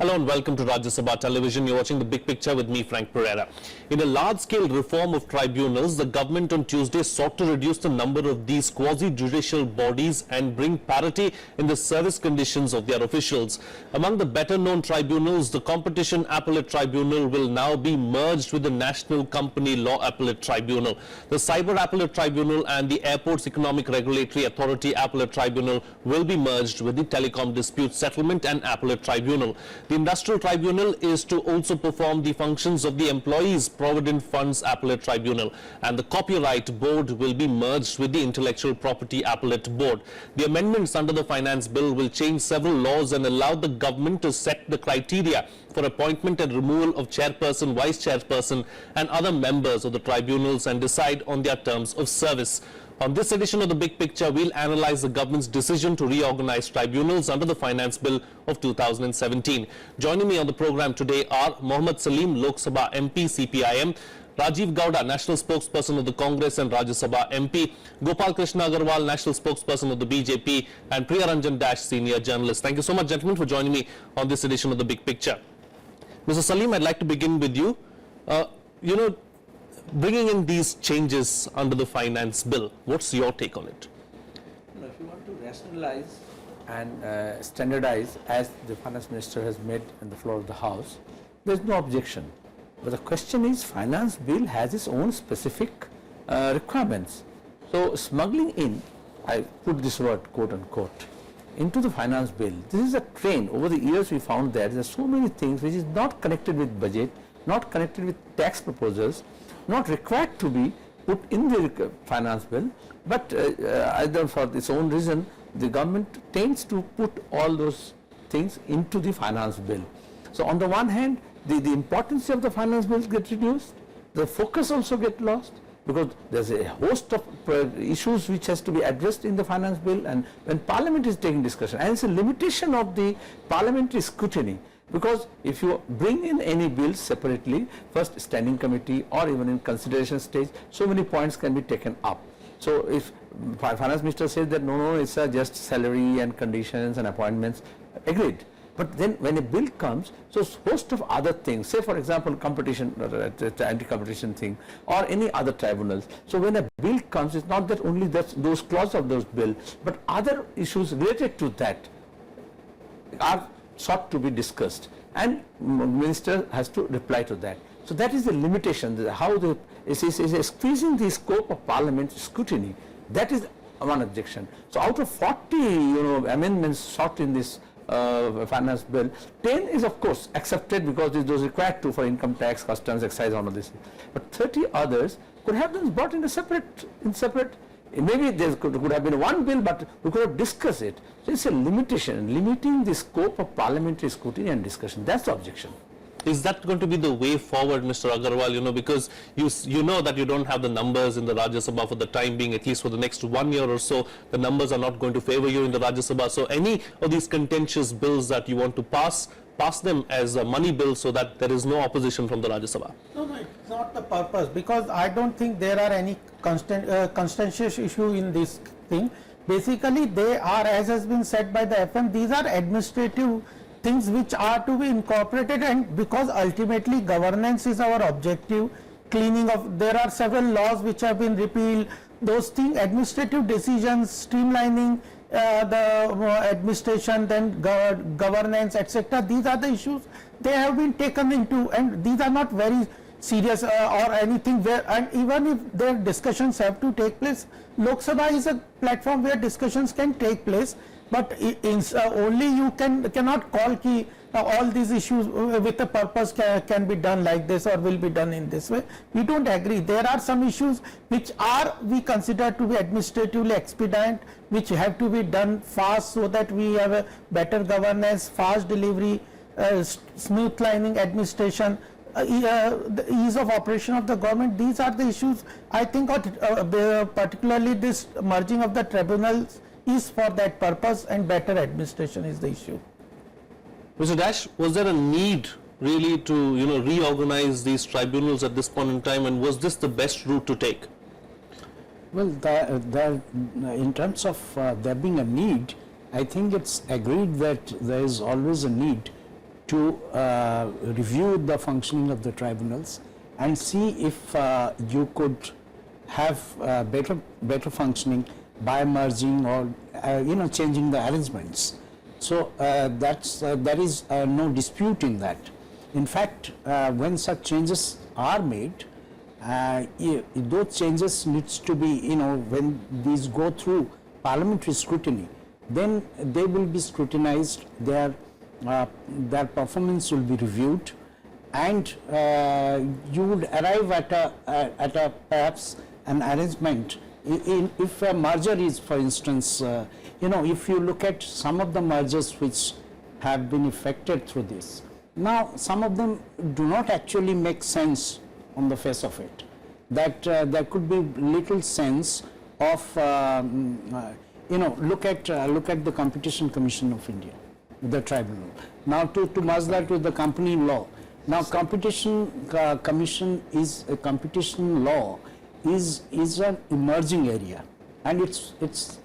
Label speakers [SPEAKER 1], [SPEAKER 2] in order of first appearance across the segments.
[SPEAKER 1] Hello and welcome to Rajya Sabha Television. You're watching The Big Picture with me, Frank Pereira. In a large-scale reform of tribunals, the government on Tuesday sought to reduce the number of these quasi-judicial bodies and bring parity in the service conditions of their officials. Among the better-known tribunals, the Competition Appellate Tribunal will now be merged with the National Company Law Appellate Tribunal. The Cyber Appellate Tribunal and the Airports Economic Regulatory Authority Appellate Tribunal will be merged with the Telecom Dispute Settlement and Appellate Tribunal. The Industrial Tribunal is to also perform the functions of the Employees Provident Funds Appellate Tribunal, and the Copyright Board will be merged with the Intellectual Property Appellate Board. The amendments under the Finance Bill will change several laws and allow the government to set the criteria for appointment and removal of chairperson, vice chairperson and other members of the tribunals and decide on their terms of service. On this edition of The Big Picture, we'll analyze the government's decision to reorganize tribunals under the Finance Bill of 2017. Joining me on the program today are Mohammad Salim, Lok Sabha MP, CPIM, Rajeev Gowda, National Spokesperson of the Congress and Rajya Sabha MP, Gopal Krishna Agarwal, National Spokesperson of the BJP, and Priya Ranjan, Senior Journalist. Thank you so much, gentlemen, for joining me on this edition of The Big Picture. Mr. Salim, I'd like to begin with you. Bringing in these changes under the Finance Bill, what's your take on it?
[SPEAKER 2] If you want to rationalize and standardize, as the Finance Minister has made on the floor of the House, there's no objection. But the question is, Finance Bill has its own specific requirements. So smuggling in, I put this word quote unquote, into the Finance Bill, this is a trend. Over the years we found that there are so many things which is not connected with budget, not connected with tax proposals, not required to be put in the Finance Bill, but either for its own reason, the government tends to put all those things into the Finance Bill. So on the one hand, the importance of the Finance Bill gets reduced, the focus also gets lost, because there's a host of issues which has to be addressed in the Finance Bill, and when Parliament is taking discussion, and it's a limitation of the parliamentary scrutiny. Because if you bring in any bills separately, first standing committee or even in consideration stage, so many points can be taken up. So if Finance Minister says that no, it's just salary and conditions and appointments, agreed. But then when a bill comes, so host of other things, say for example competition, anti-competition thing or any other tribunals. So when a bill comes, it's not that only those clauses of those bills, but other issues related to that are sought to be discussed, and Minister has to reply to that. So that is the limitation, how the is squeezing the scope of Parliament scrutiny. That is one objection. So out of 40 amendments sought in this Finance Bill, 10 is of course accepted because those required to for income tax, customs, excise, all of this. But 30 others could have been brought in separate. Maybe there could have been one bill, but we could have discussed it. So it's a limitation, limiting the scope of parliamentary scrutiny and discussion. That's the objection.
[SPEAKER 1] Is that going to be the way forward, Mr. Agarwal? Because you know that you don't have the numbers in the Rajya Sabha for the time being, at least for the next 1 year or so. The numbers are not going to favor you in the Rajya Sabha. So any of these contentious bills that you want to pass them as a money bill so that there is no opposition from the Rajya Sabha.
[SPEAKER 3] No, it's not the purpose, because I don't think there are any contentious issue in this thing. Basically, they are, as has been said by the FM, these are administrative things which are to be incorporated, and because ultimately governance is our objective, cleaning of, there are several laws which have been repealed, those things, administrative decisions, streamlining the administration, then governance, etc. These are the issues they have been taken into, and these are not very serious or anything where, and even if their discussions have to take place, Lok Sabha is a platform where discussions can take place, but only you cannot call ki all these issues with a purpose can be done like this or will be done in this way. We don't agree. There are some issues which we consider to be administratively expedient, which have to be done fast so that we have a better governance, fast delivery, smooth lining administration, the ease of operation of the government. These are the issues. I think particularly this merging of the tribunals is for that purpose, and better administration is the issue.
[SPEAKER 1] Mr. Dash, was there a need really to reorganize these tribunals at this point in time, and was this the best route to take?
[SPEAKER 4] Well, in terms of there being a need, I think it's agreed that there is always a need to review the functioning of the tribunals and see if you could have better functioning by merging or changing the arrangements. So there is no dispute in that. In fact, when such changes are made, those changes needs to be, when these go through parliamentary scrutiny, then they will be scrutinized, their performance will be reviewed, and you would arrive at a perhaps an arrangement. If a merger is, for instance, if you look at some of the mergers which have been effected through this, now some of them do not actually make sense on the face of it. That there could be little sense of, look at the Competition Commission of India, the tribunal. Now to merge that with the company law. Now Competition Commission is a competition law is an emerging area, and it's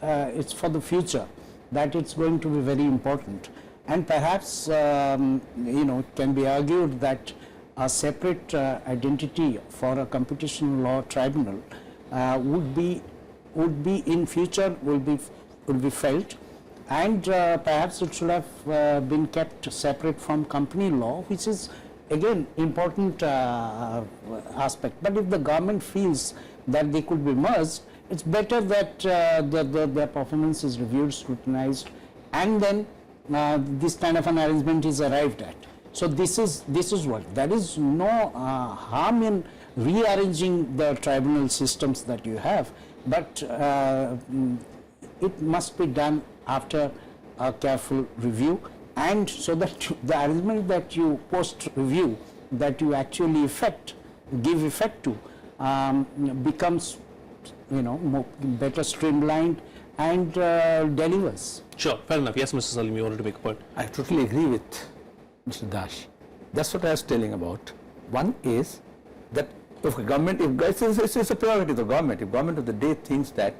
[SPEAKER 4] for the future that it's going to be very important. And perhaps it can be argued that a separate identity for a competition law tribunal would be in future will be felt, and perhaps it should have been kept separate from company law, which is again important aspect. But if the government feels that they could be merged, it's better that their performance is reviewed, scrutinized, and then this kind of an arrangement is arrived at. So this is what, there is no harm in rearranging the tribunal systems that you have, but it must be done after a careful review, and so that the arrangement that you post review that you actually give effect to becomes more better streamlined and delivers.
[SPEAKER 1] Sure, fair enough. Yes, Mr. Salim, you wanted to make a point.
[SPEAKER 2] I totally agree with Mr. Dash. That's what I was telling about. One is that if government, it's a prerogative of the government. If government of the day thinks that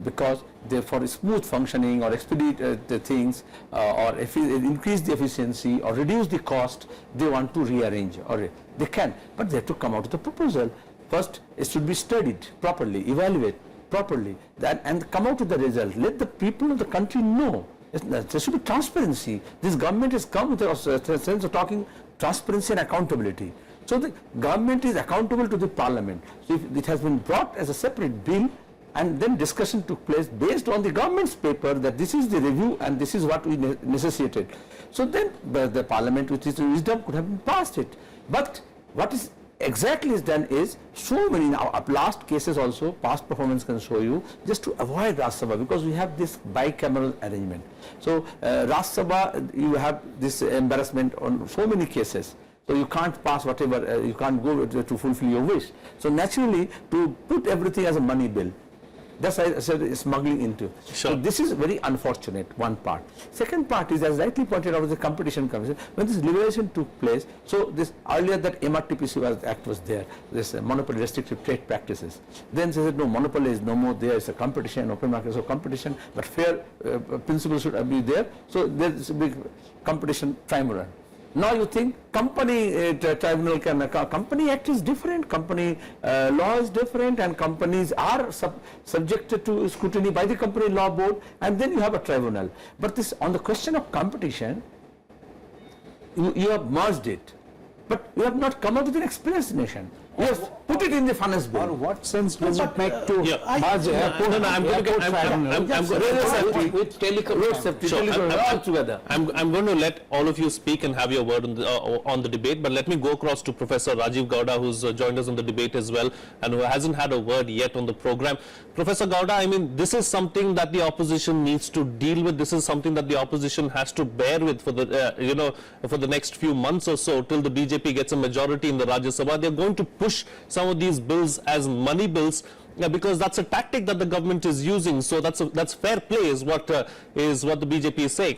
[SPEAKER 2] because they for smooth functioning or expedite the things or increase the efficiency or reduce the cost, they want to rearrange, or they can, but they have to come out with a proposal. First, it should be studied properly, evaluate properly, and come out with the result. Let the people of the country know. There should be transparency. This government has come with a sense of talking transparency and accountability. So the government is accountable to the parliament. So if it has been brought as a separate bill, and then discussion took place based on the government's paper that this is the review and this is what we necessitated. So then the parliament with its wisdom could have passed it. But what is exactly is done is, so many now last cases also, past performance can show you, just to avoid Rajya Sabha, because we have this bicameral arrangement. So Rajya Sabha, you have this embarrassment on so many cases. So you can't pass whatever, you can't go to fulfill your wish. So naturally, to put everything as a money bill, that's why I said smuggling into.
[SPEAKER 1] Sure.
[SPEAKER 2] So this is very unfortunate, one part. Second part is, as rightly pointed out, the Competition Commission, when this liberalization took place, so this earlier that MRTPC Act was there, this monopoly restrictive trade practices. Then they said no, monopoly is no more there, it's a competition, open market, so competition, but fair principle should be there. So there's a big competition tribunal. Now you think company tribunal can, company act is different, company law is different, and companies are subjected to scrutiny by the company law board, and then you have a tribunal. But this, on the question of competition, you have merged it, but you have not come up with an explanation. Yes, put it in the finance bill.
[SPEAKER 4] Or what sense does it make to merge
[SPEAKER 1] I'm going to
[SPEAKER 2] with telecom road safety, all together.
[SPEAKER 1] I'm going to let all of you speak and have your word on the debate, but let me go across to Professor Rajeev Gowda, who's joined us on the debate as well and who hasn't had a word yet on the program. Professor Gowda, I mean, this is something that the opposition needs to deal with. This is something that the opposition has to bear with for the for the next few months or so till the BJP gets a majority in the Rajya Sabha. They're going to push some of these bills as money bills, because that's a tactic that the government is using. So that's fair play is what the BJP is saying.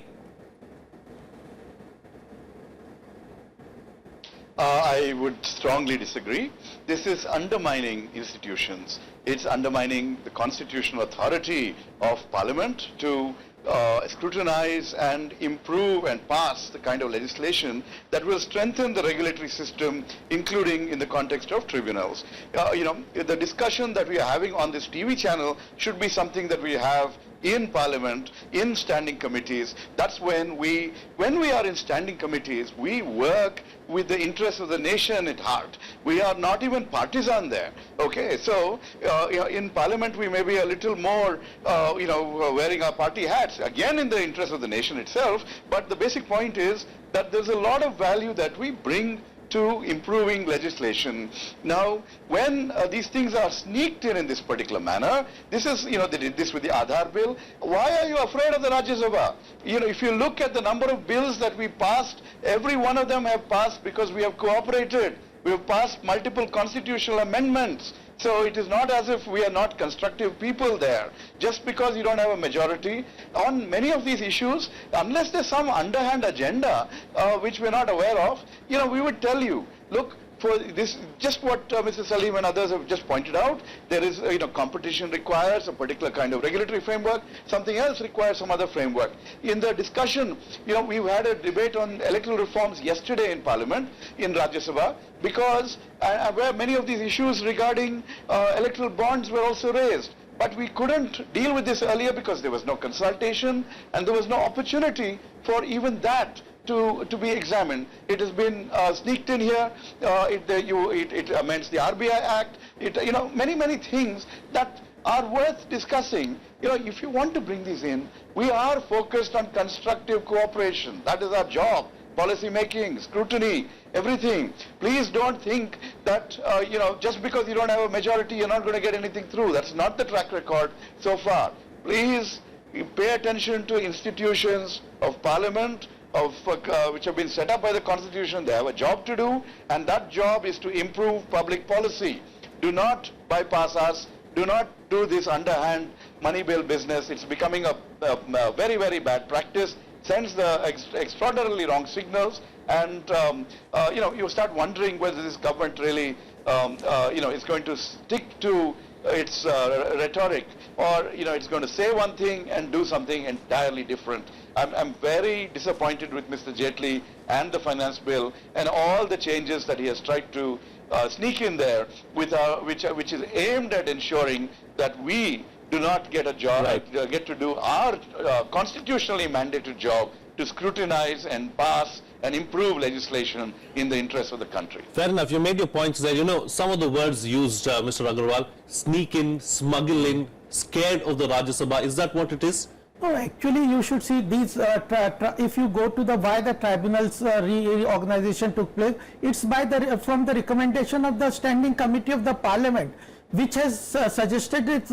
[SPEAKER 5] I would strongly disagree. This is undermining institutions. It's undermining the constitutional authority of Parliament to scrutinize and improve and pass the kind of legislation that will strengthen the regulatory system, including in the context of tribunals. The discussion that we are having on this TV channel should be something that we have in Parliament, in standing committees. That's when we are in standing committees, we work with the interests of the nation at heart. We are not even partisan there. Okay, so in Parliament we may be a little more, wearing our party hats, again in the interest of the nation itself. But the basic point is that there's a lot of value that we bring to improving legislation. Now, when these things are sneaked in this particular manner, this is, they did this with the Aadhaar bill. Why are you afraid of the Rajya Sabha? If you look at the number of bills that we passed, every one of them have passed because we have cooperated. We have passed multiple constitutional amendments. So it is not as if we are not constructive people there. Just because you don't have a majority on many of these issues, unless there's some underhand agenda which we're not aware of, we would tell you, look, for this, just what Mr. Salim and others have just pointed out, there is, competition requires a particular kind of regulatory framework, something else requires some other framework. In the discussion, we've had a debate on electoral reforms yesterday in Parliament, in Rajya Sabha, because where many of these issues regarding electoral bonds were also raised. But we couldn't deal with this earlier because there was no consultation and there was no opportunity for even that to be examined. It has been sneaked in here. It amends the RBI Act. Many things that are worth discussing. If you want to bring these in, we are focused on constructive cooperation. That is our job. Policy making, scrutiny, everything. Please don't think that, just because you don't have a majority, you're not going to get anything through. That's not the track record so far. Please pay attention to institutions of Parliament, which have been set up by the Constitution. They have a job to do, and that job is to improve public policy. Do not bypass us. Do not do this underhand money bill business. It's becoming a very, very bad practice. Sends the extraordinarily wrong signals, and you start wondering whether this government really is going to stick to its rhetoric, or it's going to say one thing and do something entirely different. I'm very disappointed with Mr. Jaitley and the finance bill and all the changes that he has tried to sneak in there, with which is aimed at ensuring that we do not get a job, get to do our constitutionally mandated job to scrutinize and pass and improve legislation in the interest of the country.
[SPEAKER 1] Fair enough. You made your points there. Some of the words used, Mr. Agarwal, sneak in, smuggle in, scared of the Rajya Sabha. Is that what it is?
[SPEAKER 3] No, actually you should see these, if you go to the why the tribunals reorganization took place, it's from the recommendation of the Standing Committee of the Parliament, which has suggested its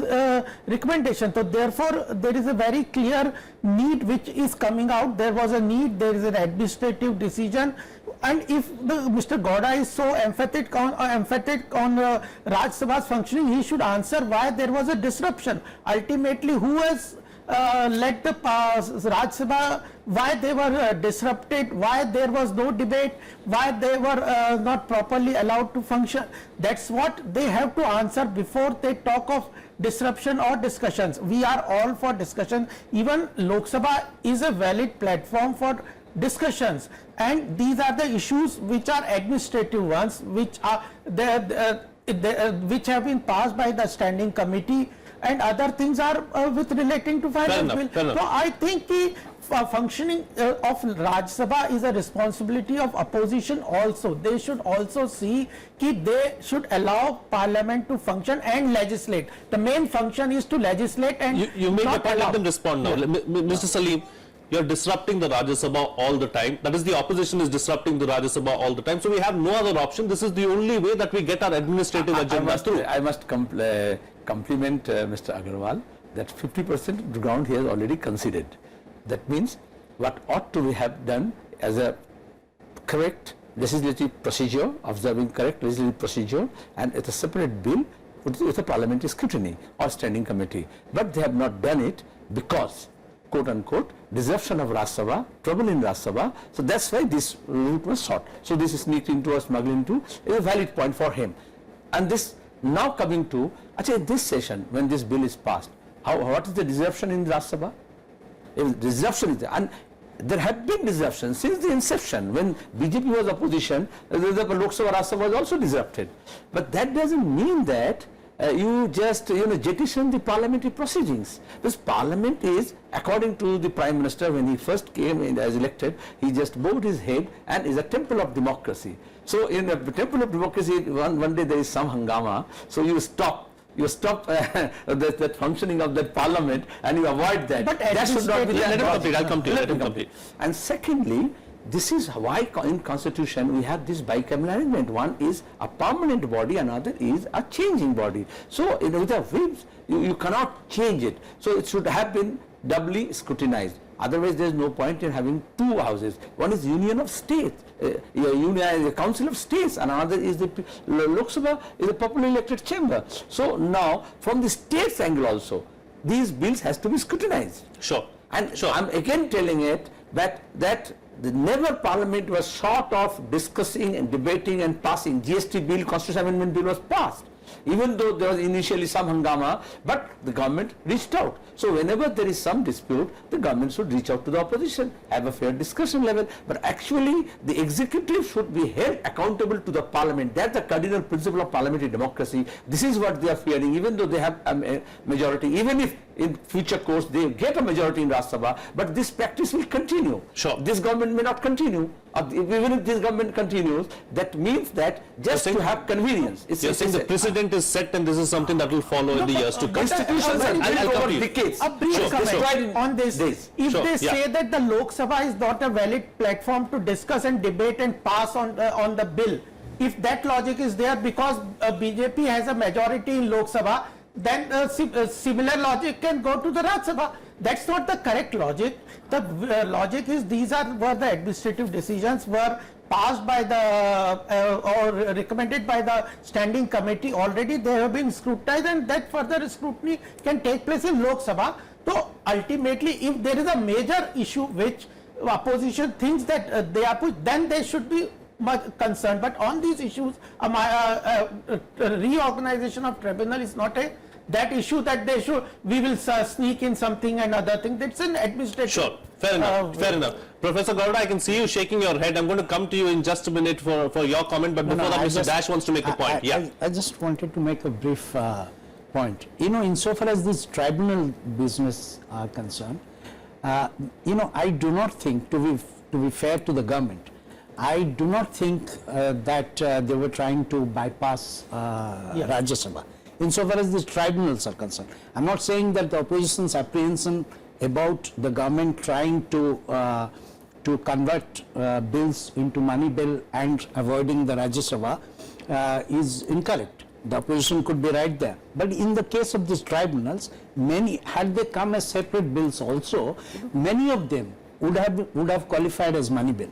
[SPEAKER 3] recommendation. So therefore there is a very clear need which is coming out. There was a need, there is an administrative decision, and if Mr. Gowda is so emphatic on Rajya Sabha's functioning, he should answer why there was a disruption. Ultimately, who has led the Rajya Sabha, why they were disrupted, why there was no debate, why they were not properly allowed to function. That's what they have to answer before they talk of disruption or discussions. We are all for discussion. Even Lok Sabha is a valid platform for discussions, and these are the issues which are administrative ones, which are which have been passed by the Standing Committee, and other things are with relating to finance bill. So I think the functioning of Rajya Sabha is a responsibility of opposition also. They should also see that they should allow Parliament to function and legislate. The main function is to legislate and
[SPEAKER 1] you made the point. Let them respond now. Mr. Salim, you're disrupting the Rajya Sabha all the time. That is, the opposition is disrupting the Rajya Sabha all the time. So we have no other option. This is the only way that we get our administrative agenda through.
[SPEAKER 2] I must compliment Mr. Agarwal that 50% ground he has already conceded. That means what ought to have done as a correct legislative procedure, observing correct legislative procedure, and it's a separate bill with a parliamentary scrutiny or standing committee. But they have not done it because, quote unquote, disruption of Rajya Sabha, trouble in Rajya Sabha. So that's why this route was sought. So this is sneaked into or smuggled into is a valid point for him. And this now coming to, actually this session when this bill is passed, what is the disruption in Rajya Sabha? if disruption is there, and there have been disruptions since the inception. When BJP was opposition, the Lok Sabha, Rajya Sabha was also disrupted. But that doesn't mean that you just jettison the parliamentary proceedings. This parliament is, according to the Prime Minister, when he first came in as elected, he just bowed his head and is a temple of democracy. So in a temple of democracy, one day there is some hangama, so you stop that functioning of that parliament and you avoid that.
[SPEAKER 3] But
[SPEAKER 2] that should not be
[SPEAKER 1] Let him
[SPEAKER 2] there.
[SPEAKER 1] complete. I'll come to you. Let him complete.
[SPEAKER 2] And secondly, this is why in constitution we have this bicameral arrangement. One is a permanent body, another is a changing body. So with a whips, you cannot change it. So it should have been doubly scrutinized. Otherwise, there is no point in having two houses. One is Union of States, the Council of States, and another is the Lok Sabha, is a popularly elected chamber. So now, from the states angle also, these bills has to be scrutinized.
[SPEAKER 1] Sure.
[SPEAKER 2] And
[SPEAKER 1] Sure.
[SPEAKER 2] I'm again telling it that the never Parliament was short of discussing and debating and passing. GST bill, Constitutional Amendment bill was passed. Even though there was initially some hangama, but the government reached out. So whenever there is some dispute, the government should reach out to the opposition, have a fair discussion level. But actually, the executive should be held accountable to the parliament. That's the cardinal principle of parliamentary democracy. This is what they are fearing, even though they have a majority. Even if in future course they get a majority in Rajya Sabha, but this practice will continue.
[SPEAKER 1] Sure.
[SPEAKER 2] This government may not continue. Even if this government continues, that means that just to have convenience.
[SPEAKER 1] You're saying the precedent is set and this is something that will follow in the years to come.
[SPEAKER 2] Institutions are built over decades.
[SPEAKER 3] A brief
[SPEAKER 1] Sure,
[SPEAKER 3] comment
[SPEAKER 1] sure.
[SPEAKER 3] on this.
[SPEAKER 2] Days.
[SPEAKER 3] If
[SPEAKER 1] Sure,
[SPEAKER 3] they
[SPEAKER 1] yeah.
[SPEAKER 3] say that the Lok Sabha is not a valid platform to discuss and debate and pass on the bill, if that logic is there because BJP has a majority in Lok Sabha, then similar logic can go to the Rajya Sabha. That's not the correct logic. The logic is these were the administrative decisions were passed by the or recommended by the standing committee. Already they have been scrutinized, and that further scrutiny can take place in Lok Sabha. So ultimately, if there is a major issue which opposition thinks that they are put, then they should be much concerned. But on these issues, reorganization of tribunal is not that issue that they should, we will sneak in something and other thing. That's an administrative.
[SPEAKER 1] Sure, fair enough, fair enough. Professor Gowda, I can see you shaking your head. I'm going to come to you in just a minute for your comment, but before that, Mr. Dash wants to make a point.
[SPEAKER 4] I just wanted to make a brief point. Insofar as this tribunal business are concerned, I do not think, to be fair to the government, I do not think that they were trying to bypass Rajya Sabha. Insofar as these tribunals are concerned, I'm not saying that the opposition's apprehension about the government trying to convert bills into money bill and avoiding the Rajya Sabha is incorrect. The opposition could be right there. But in the case of these tribunals, many, had they come as separate bills also, many of them would have qualified as money bill.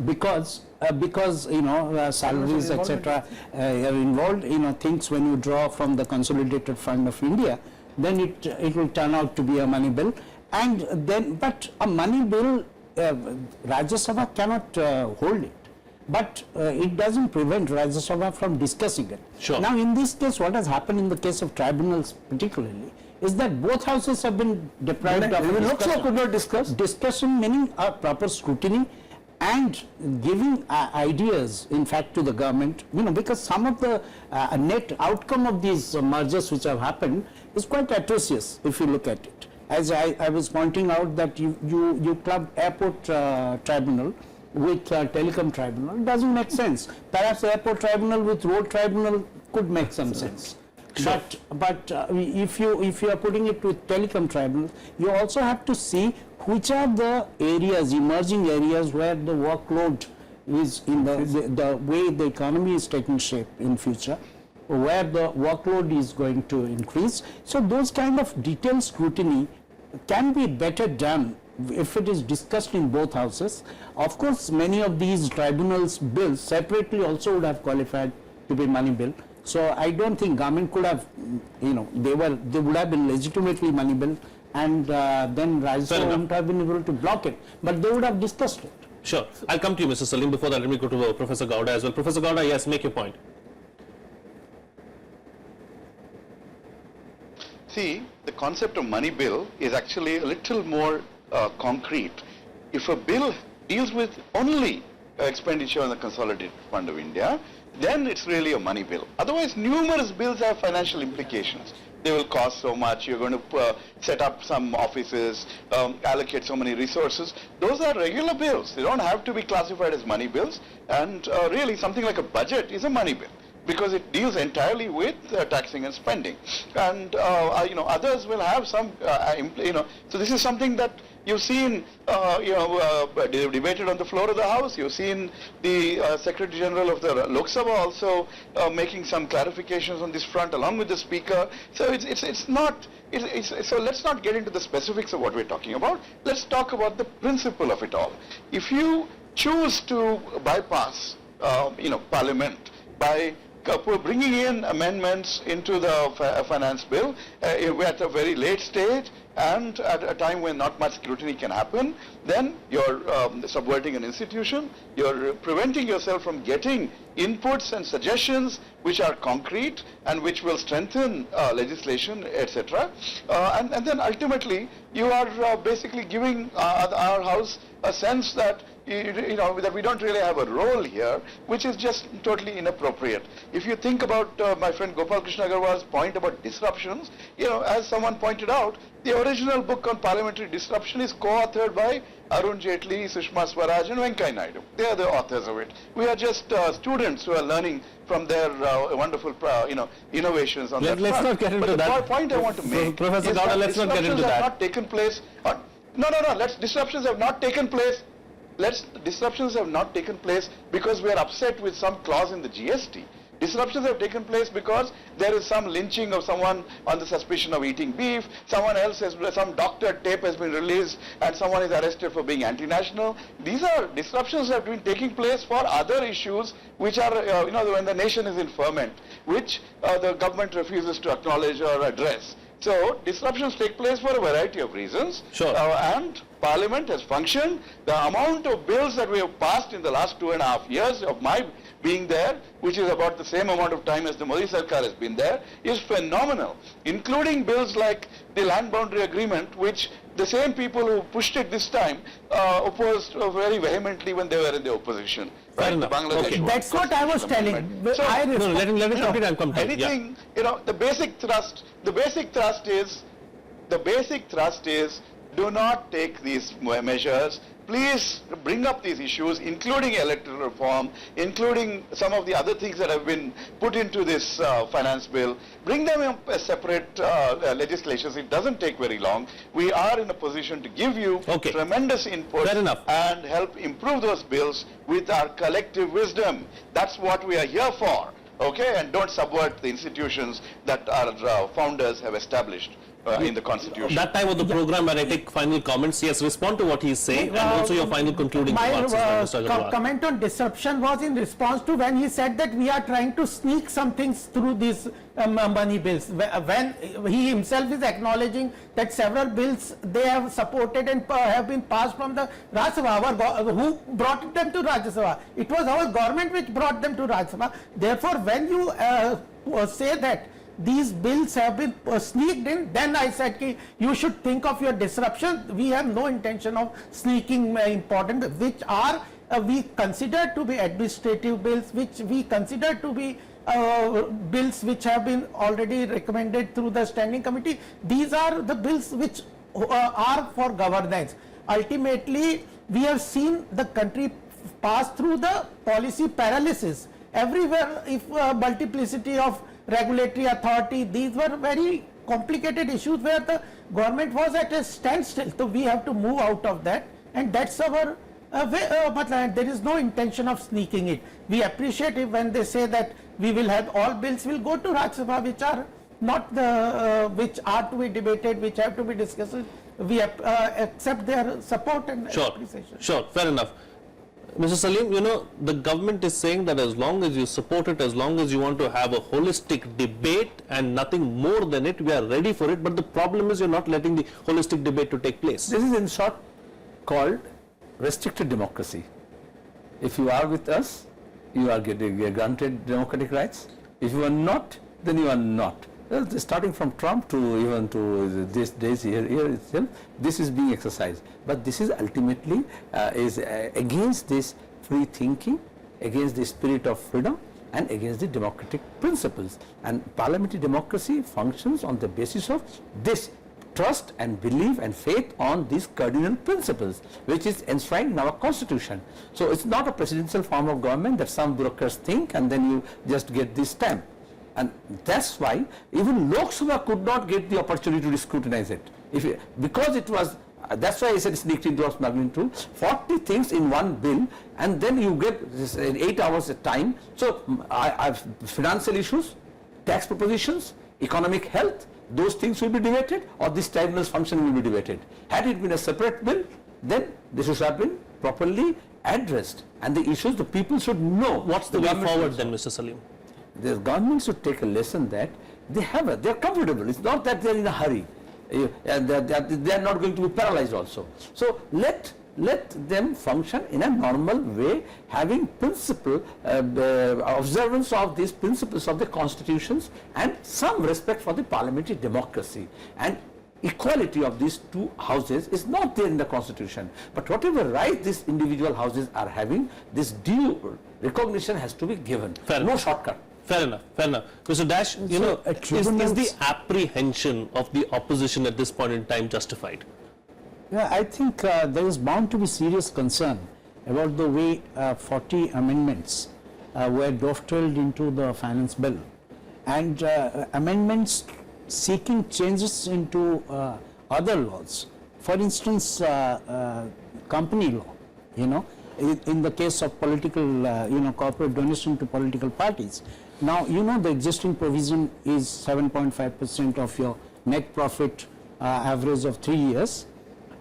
[SPEAKER 4] Because salaries etc. are involved, things when you draw from the Consolidated Fund of India, then it will turn out to be a money bill, and then but a money bill Rajya Sabha cannot hold it, but it doesn't prevent Rajya Sabha from discussing it.
[SPEAKER 1] Sure.
[SPEAKER 4] Now in this case, what has happened in the case of tribunals particularly is that both houses have been deprived of
[SPEAKER 2] Lok Sabha could not
[SPEAKER 4] discussion, meaning a proper scrutiny and giving ideas, in fact, to the government, because some of the net outcome of these mergers which have happened is quite atrocious if you look at it. As I was pointing out that you club airport tribunal with telecom tribunal, it doesn't make sense. Perhaps airport tribunal with road tribunal could make some sense.
[SPEAKER 1] Sure.
[SPEAKER 4] But if you are putting it with telecom tribunal, you also have to see which are the areas, emerging areas where the workload is in the way the economy is taking shape in future, where the workload is going to increase. So those kind of detailed scrutiny can be better done if it is discussed in both houses. Of course, many of these tribunals bills separately also would have qualified to be money bill. So I don't think government could have, they would have been legitimately money bill, and then Rajya Sabha wouldn't have been able to block it, but they would have discussed it.
[SPEAKER 1] Sure. I'll come to you, Mr. Salim. Before that, let me go to Professor Gowda as well. Professor Gowda, yes, make your point.
[SPEAKER 5] See, the concept of money bill is actually a little more concrete. If a bill deals with only expenditure on the Consolidated Fund of India, then it's really a money bill. Otherwise, numerous bills have financial implications. They will cost so much, you're going to set up some offices, allocate so many resources. Those are regular bills. They don't have to be classified as money bills. And really, something like a budget is a money bill, because it deals entirely with taxing and spending. And others will have some, so this is something that you've seen, debated on the floor of the House. You've seen the Secretary General of the Lok Sabha also making some clarifications on this front, along with the Speaker. So so let's not get into the specifics of what we're talking about. Let's talk about the principle of it all. If you choose to bypass, Parliament by bringing in amendments into the finance bill at a very late stage and at a time when not much scrutiny can happen, then you're subverting an institution, you're preventing yourself from getting inputs and suggestions which are concrete and which will strengthen legislation, etc. And then ultimately you are basically giving our House a sense that that we don't really have a role here, which is just totally inappropriate. If you think about my friend Gopal Krishna Agarwal's point about disruptions, as someone pointed out, the original book on parliamentary disruption is co-authored by Arun Jaitley, Sushma Swaraj and Venkaiah Naidu. They are the authors of it. We are just students who are learning from their wonderful innovations on that front.
[SPEAKER 1] Let's not get into
[SPEAKER 5] but
[SPEAKER 1] that.
[SPEAKER 5] The point I want to make
[SPEAKER 1] Professor
[SPEAKER 5] is
[SPEAKER 1] Gowda,
[SPEAKER 5] that
[SPEAKER 1] let's not get into
[SPEAKER 5] disruptions have
[SPEAKER 1] that.
[SPEAKER 5] not taken place. Disruptions have not taken place. Disruptions have not taken place because we are upset with some clause in the GST. Disruptions have taken place because there is some lynching of someone on the suspicion of eating beef, some doctored tape has been released and someone is arrested for being anti-national. These are disruptions that have been taking place for other issues which are, when the nation is in ferment, which the government refuses to acknowledge or address. So disruptions take place for a variety of reasons.
[SPEAKER 1] Sure.
[SPEAKER 5] And Parliament has functioned. The amount of bills that we have passed in the last 2.5 years of my being there, which is about the same amount of time as the Modi Sarkar has been there, is phenomenal, including bills like the land boundary agreement, which the same people who pushed it this time opposed very vehemently when they were in the opposition.
[SPEAKER 1] Fair enough.
[SPEAKER 5] Bangladesh
[SPEAKER 1] Okay.
[SPEAKER 5] one
[SPEAKER 3] That's what I was telling.
[SPEAKER 5] So,
[SPEAKER 3] I
[SPEAKER 1] No, let him complete and come to it.
[SPEAKER 5] anything, the basic thrust is do not take these measures. Please bring up these issues, including electoral reform, including some of the other things that have been put into this finance bill. Bring them in as separate legislations. It doesn't take very long. We are in a position to give you tremendous input
[SPEAKER 1] Fair enough.
[SPEAKER 5] and help improve those bills with our collective wisdom. That's what we are here for. Okay, and don't subvert the institutions that our founders have established in the Constitution.
[SPEAKER 1] That time of the program where I take final comments, yes, respond to what he is saying and also your final concluding remarks.
[SPEAKER 3] My comment on disruption was in response to when he said that we are trying to sneak some things through these money bills. When he himself is acknowledging that several bills they have supported and have been passed from the Rajya Sabha. Who brought them to Rajya Sabha? It was our government which brought them to Rajya Sabha. Therefore, when you say that these bills have been sneaked in, then I said you should think of your disruption. We have no intention of sneaking important, which are we consider to be administrative bills, which we consider to be bills which have been already recommended through the standing committee. These are the bills which are for governance. Ultimately, we have seen the country pass through the policy paralysis. Everywhere, if multiplicity of regulatory authority, these were very complicated issues where the government was at a standstill. So we have to move out of that, and that's our way. There is no intention of sneaking it. We appreciate it when they say that we will have all bills will go to Rajya Sabha, which are not the which are to be debated, which have to be discussed. We accept their support and appreciation.
[SPEAKER 1] Sure, fair enough. Mr. Salim, the government is saying that as long as you support it, as long as you want to have a holistic debate and nothing more than it, we are ready for it. But the problem is you're not letting the holistic debate to take place.
[SPEAKER 2] This is in short called restricted democracy. If you are with us, you are getting granted democratic rights. If you are not, then you are not. Starting from Trump to even to this days here itself, this is being exercised. But this is ultimately is against this free thinking, against the spirit of freedom, and against the democratic principles. And parliamentary democracy functions on the basis of this trust and belief and faith on these cardinal principles, which is enshrined in our constitution. So it's not a presidential form of government that some bureaucrats think and then you just get this stamp. And that's why even Lok Sabha could not get the opportunity to scrutinize it. Because it was, that's why I said sneaked into or smuggling through 40 things in one bill, and then you get this in 8 hours of time. So I've financial issues, tax propositions, economic health, those things will be debated, or this tribunal's function will be debated. Had it been a separate bill, then this should have been properly addressed, and the issues the people should know.
[SPEAKER 1] What's the way forward then, Mr. Salim?
[SPEAKER 2] The government should take a lesson that they are comfortable. It's not that they're in a hurry. They are not going to be paralyzed also. So let them function in a normal way, having principle, observance of these principles of the constitutions and some respect for the parliamentary democracy. And equality of these two houses is not there in the constitution. But whatever right these individual houses are having, this due recognition has to be given. No shortcut.
[SPEAKER 1] Fair enough, fair enough. Mr. Dash, you know, is the apprehension of the opposition at this point in time justified?
[SPEAKER 4] Yeah, I think there is bound to be serious concern about the way 40 amendments were dovetailed into the finance bill, and amendments seeking changes into other laws. For instance, company law, you know, in the case of political, corporate donation to political parties. Now, you know, the existing provision is 7.5% of your net profit average of 3 years.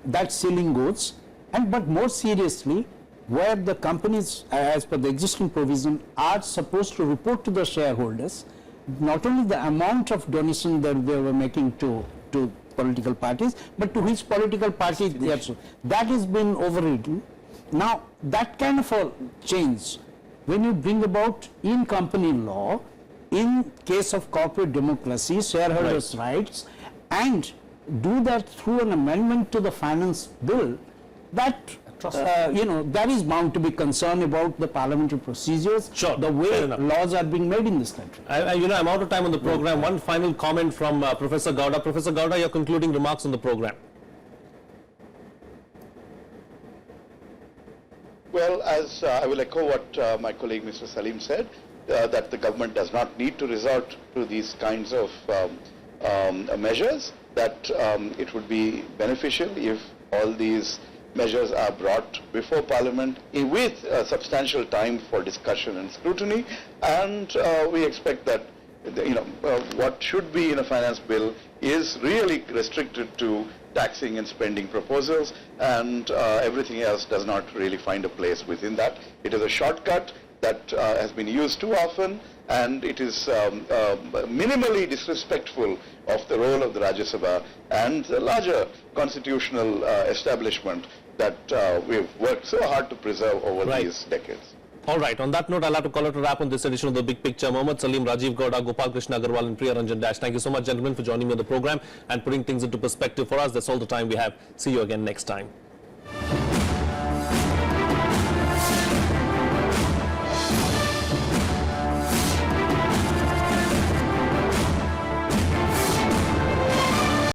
[SPEAKER 4] That ceiling goes, but more seriously, where the companies, as per the existing provision, are supposed to report to the shareholders not only the amount of donation that they were making to political parties, but to which political party they are. That has been overridden. Now, that kind of a change, when you bring about in company law, in case of corporate democracy, shareholders' rights, and do that through an amendment to the finance bill, that that is bound to be concerned about the parliamentary procedures, the way laws are being made in this country.
[SPEAKER 1] I'm out of time on the program. One final comment from Professor Gowda. Professor Gowda, your concluding remarks on the program.
[SPEAKER 5] Well, as I will echo what my colleague Mr. Salim said, that the government does not need to resort to these kinds of measures, that it would be beneficial if all these measures are brought before Parliament with substantial time for discussion and scrutiny, and we expect that what should be in a finance bill is really restricted to taxing and spending proposals, and everything else does not really find a place within that. It is a shortcut that has been used too often, and it is minimally disrespectful of the role of the Rajya Sabha and the larger constitutional establishment that we've worked so hard to preserve over these decades.
[SPEAKER 1] All right, on that note, I'll have to call it a wrap on this edition of The Big Picture. Mohammad, Salim, Rajeev, Gowda, Gopal, Krishna, Agarwal and Priya, Ranjan, Dash. Thank you so much, gentlemen, for joining me on the program and putting things into perspective for us. That's all the time we have. See you again next time.